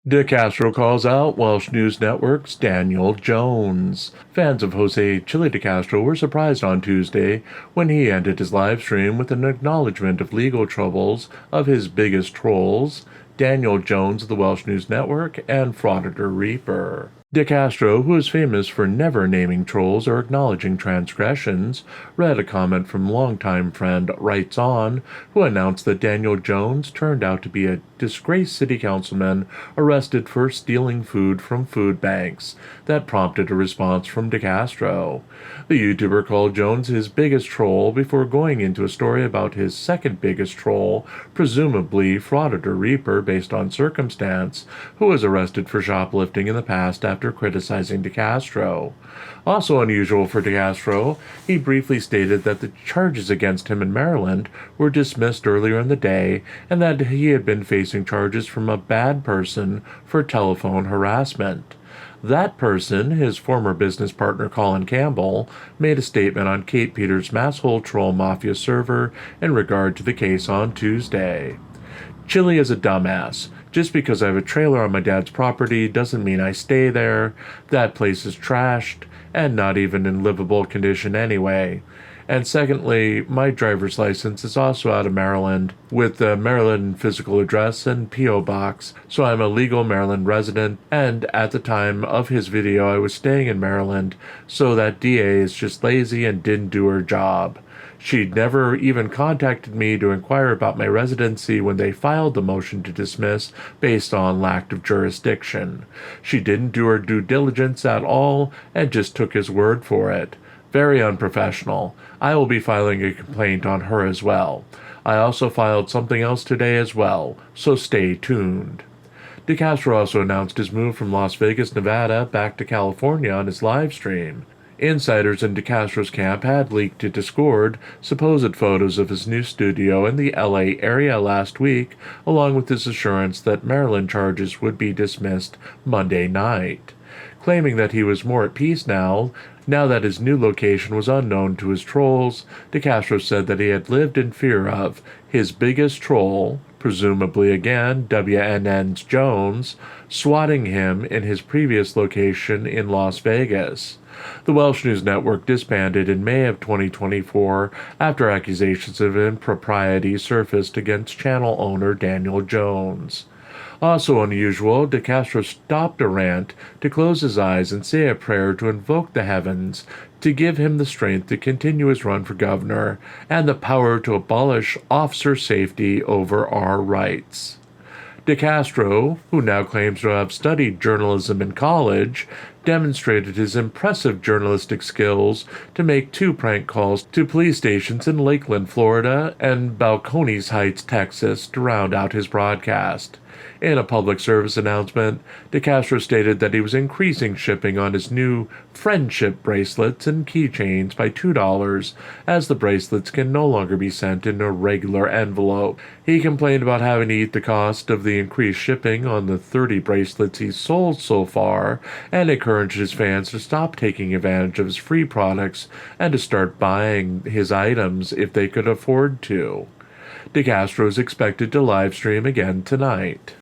DeCastro calls out Welsh News Network's Daniel Jones. Fans of Jose Chille DeCastro were surprised on Tuesday when he ended his live stream with an acknowledgement of legal troubles of his biggest trolls, Daniel Jones of the Welsh News Network and Frauditor Reaper. DeCastro, who is famous for never naming trolls or acknowledging transgressions, read a comment from longtime friend Writes On, who announced that Daniel Jones turned out to be a disgraced city councilman arrested for stealing food from food banks. That prompted a response from DeCastro. The YouTuber called Jones his biggest troll before going into a story about his second biggest troll, presumably Frauditor Reaper based on circumstance, who was arrested for shoplifting in the past after criticizing DeCastro. Also unusual for DeCastro, he briefly stated that the charges against him in Maryland were dismissed earlier in the day and that he had been facing charges from a bad person for telephone harassment. That person, his former business partner Colin Campbell, made a statement on Kate Peters' Masshole Troll Mafia server in regard to the case on Tuesday. Chille is a dumbass. Just because I have a trailer on my dad's property doesn't mean I stay there. That place is trashed and not even in livable condition anyway. And secondly, my driver's license is also out of Maryland with the Maryland physical address and P.O. box, so I'm a legal Maryland resident, and at the time of his video I was staying in Maryland, so that DA is just lazy and didn't do her job. She'd never even contacted me to inquire about my residency when they filed the motion to dismiss based on lack of jurisdiction. She didn't do her due diligence at all and just took his word for it. Very unprofessional. I will be filing a complaint on her as well. I also filed something else today as well, so stay tuned. DeCastro also announced his move from Las Vegas, Nevada back to California on his live stream. Insiders in DeCastro's camp had leaked to Discord supposed photos of his new studio in the LA area last week, along with his assurance that Maryland charges would be dismissed Monday night. Claiming that he was more at peace now that his new location was unknown to his trolls, DeCastro said that he had lived in fear of his biggest troll, presumably again WNN's Jones, swatting him in his previous location in Las Vegas. The Welsh News Network disbanded in May of 2024 after accusations of impropriety surfaced against channel owner Daniel Jones. Also unusual, DeCastro stopped a rant to close his eyes and say a prayer to invoke the heavens to give him the strength to continue his run for governor and the power to abolish officer safety over our rights. DeCastro, who now claims to have studied journalism in college, demonstrated his impressive journalistic skills to make 2 prank calls to police stations in Lakeland, Florida, and Balcones Heights, Texas, to round out his broadcast. In a public service announcement, DeCastro stated that he was increasing shipping on his new friendship bracelets and keychains by $2, as the bracelets can no longer be sent in a regular envelope. He complained about having to eat the cost of the increased shipping on the 30 bracelets he's sold so far, and encouraged his fans to stop taking advantage of his free products and to start buying his items if they could afford to. DeCastro is expected to live stream again tonight.